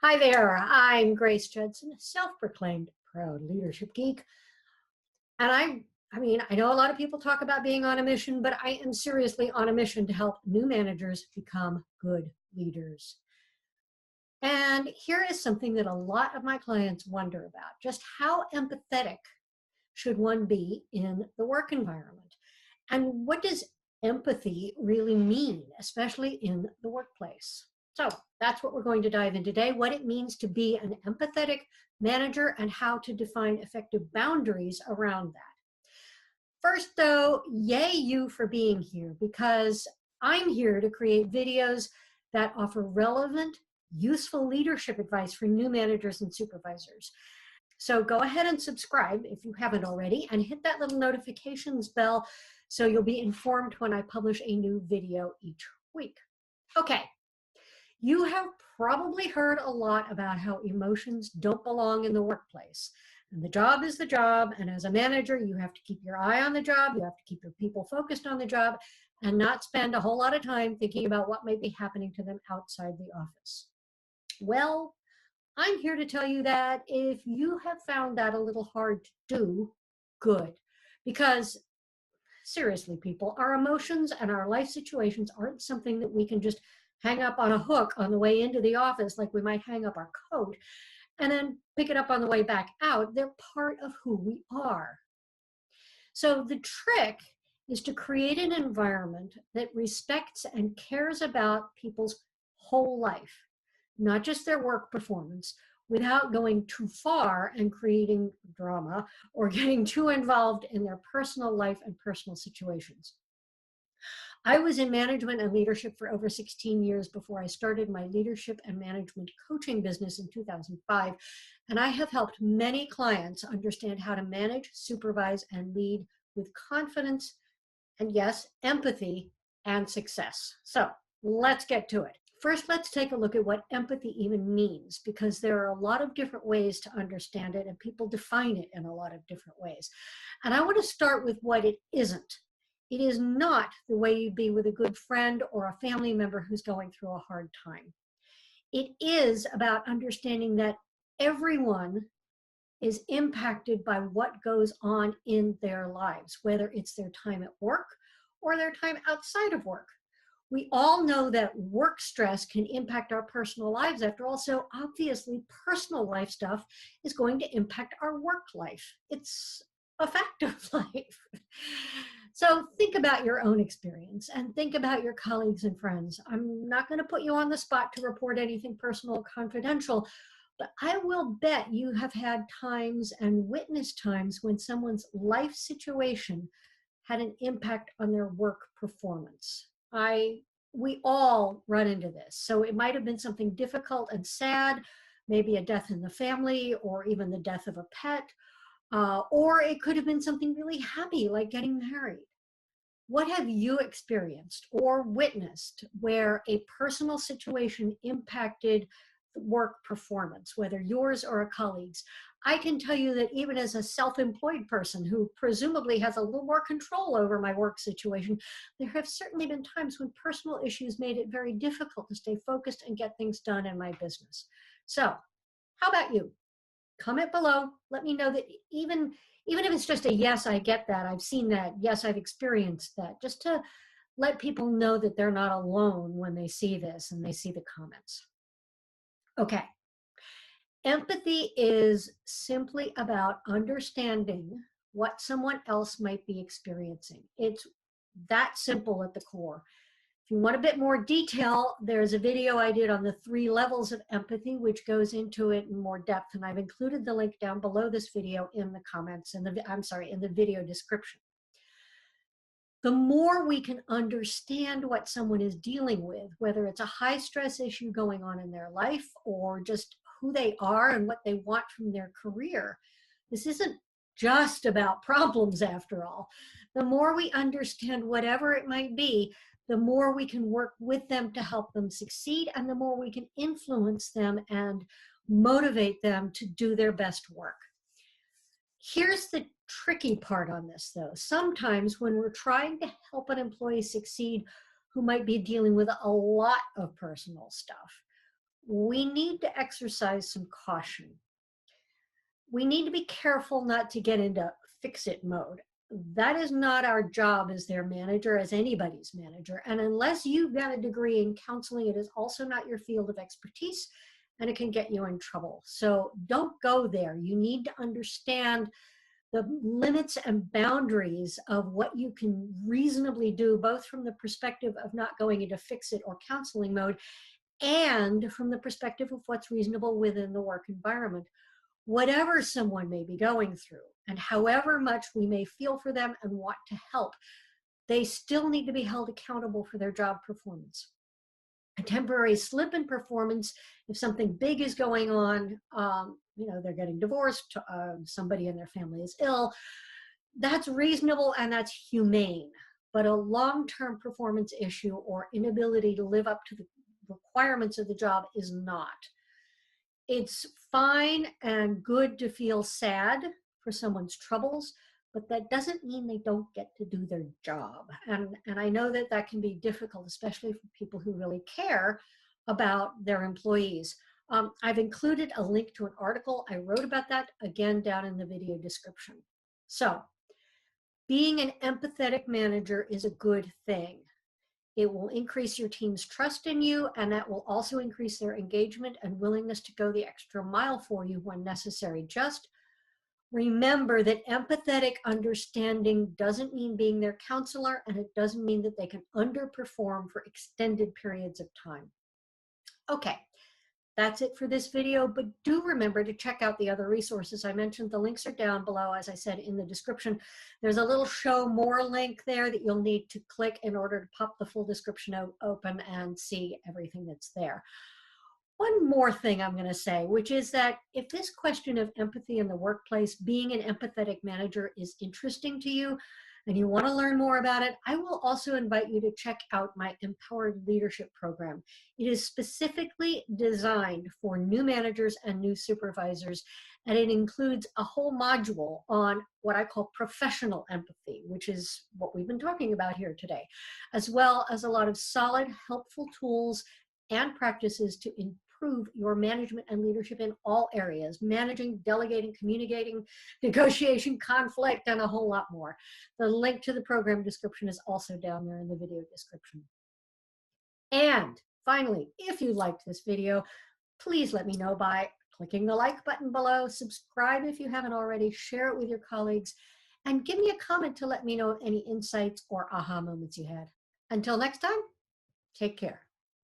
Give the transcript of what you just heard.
Hi there, I'm Grace Judson, self-proclaimed proud leadership geek. And I know a lot of people talk about being on a mission, but I am seriously on a mission to help new managers become good leaders. And here is something that a lot of my clients wonder about. Just how empathetic should one be in the work environment? And what does empathy really mean, especially in the workplace? So that's what we're going to dive in today, what it means to be an empathetic manager and how to define effective boundaries around that. First though, yay you for being here, because I'm here to create videos that offer relevant, useful leadership advice for new managers and supervisors. So go ahead and subscribe if you haven't already, and hit that little notifications bell so you'll be informed when I publish a new video each week. Okay, you have probably heard a lot about how emotions don't belong in the workplace. And the job is the job, and as a manager, you have to keep your eye on the job, you have to keep your people focused on the job, and not spend a whole lot of time thinking about what might be happening to them outside the office. Well, I'm here to tell you that if you have found that a little hard to do, good. Because seriously, people, our emotions and our life situations aren't something that we can just hang up on a hook on the way into the office like we might hang up our coat and then pick it up on the way back out. They're part of who we are. So the trick is to create an environment that respects and cares about people's whole life, not just their work performance, without going too far and creating drama or getting too involved in their personal life and personal situations. I was in management and leadership for over 16 years before I started my leadership and management coaching business in 2005, and I have helped many clients understand how to manage, supervise, and lead with confidence and, yes, empathy and success. So let's get to it. First, let's take a look at what empathy even means, because there are a lot of different ways to understand it, and people define it in a lot of different ways. And I want to start with what it isn't. It is not the way you'd be with a good friend or a family member who's going through a hard time. It is about understanding that everyone is impacted by what goes on in their lives, whether it's their time at work or their time outside of work. We all know that work stress can impact our personal lives. After all, so obviously personal life stuff is going to impact our work life. It's a fact of life. So think about your own experience and think about your colleagues and friends. I'm not going to put you on the spot to report anything personal or confidential, but I will bet you have had times and witnessed times when someone's life situation had an impact on their work performance. We all run into this. So it might have been something difficult and sad, maybe a death in the family or even the death of a pet, or it could have been something really happy like getting married. What have you experienced or witnessed where a personal situation impacted work performance, whether yours or a colleague's? I can tell you that even as a self-employed person who presumably has a little more control over my work situation, there have certainly been times when personal issues made it very difficult to stay focused and get things done in my business. So how about you? Comment below. Let me know that even if it's just a yes, I get that, I've seen that, yes, I've experienced that, just to let people know that they're not alone when they see this and they see the comments. Okay. Empathy is simply about understanding what someone else might be experiencing. It's that simple at the core. If you want a bit more detail, there's a video I did on the 3 levels of empathy, which goes into it in more depth, and I've included the link down below this video in the comments, in the video description. The more we can understand what someone is dealing with, whether it's a high stress issue going on in their life or just who they are and what they want from their career, this isn't just about problems after all. The more we understand whatever it might be, the more we can work with them to help them succeed, and the more we can influence them and motivate them to do their best work. Here's the tricky part on this, though. Sometimes when we're trying to help an employee succeed who might be dealing with a lot of personal stuff, we need to exercise some caution. We need to be careful not to get into fix-it mode. That is not our job as their manager, as anybody's manager. And unless you've got a degree in counseling, it is also not your field of expertise, and it can get you in trouble. So don't go there. You need to understand the limits and boundaries of what you can reasonably do, both from the perspective of not going into fix-it or counseling mode, and from the perspective of what's reasonable within the work environment. Whatever someone may be going through, and however much we may feel for them and want to help, they still need to be held accountable for their job performance. A temporary slip in performance, if something big is going on, they're getting divorced, somebody in their family is ill, that's reasonable and that's humane. But a long-term performance issue or inability to live up to the requirements of the job is not. It's fine and good to feel sad for someone's troubles, but that doesn't mean they don't get to do their job. And I know that that can be difficult, especially for people who really care about their employees. I've included a link to an article I wrote about that, again, down in the video description. So, being an empathetic manager is a good thing. It will increase your team's trust in you, and that will also increase their engagement and willingness to go the extra mile for you when necessary. Just remember that empathetic understanding doesn't mean being their counselor, and it doesn't mean that they can underperform for extended periods of time. Okay, that's it for this video, but do remember to check out the other resources I mentioned. The links are down below, as I said, in the description. There's a little show more link there that you'll need to click in order to pop the full description open and see everything that's there. One more thing I'm going to say, which is that if this question of empathy in the workplace, being an empathetic manager, is interesting to you and you want to learn more about it, I will also invite you to check out my Empowered Leadership Program. It is specifically designed for new managers and new supervisors, and it includes a whole module on what I call professional empathy, which is what we've been talking about here today, as well as a lot of solid, helpful tools and practices to improve your management and leadership in all areas: managing, delegating, communicating, negotiation, conflict, and a whole lot more. The link to the program description is also down there in the video description. And finally, if you liked this video, please let me know by clicking the like button below, subscribe if you haven't already, share it with your colleagues, and give me a comment to let me know any insights or aha moments you had. Until next time, take care.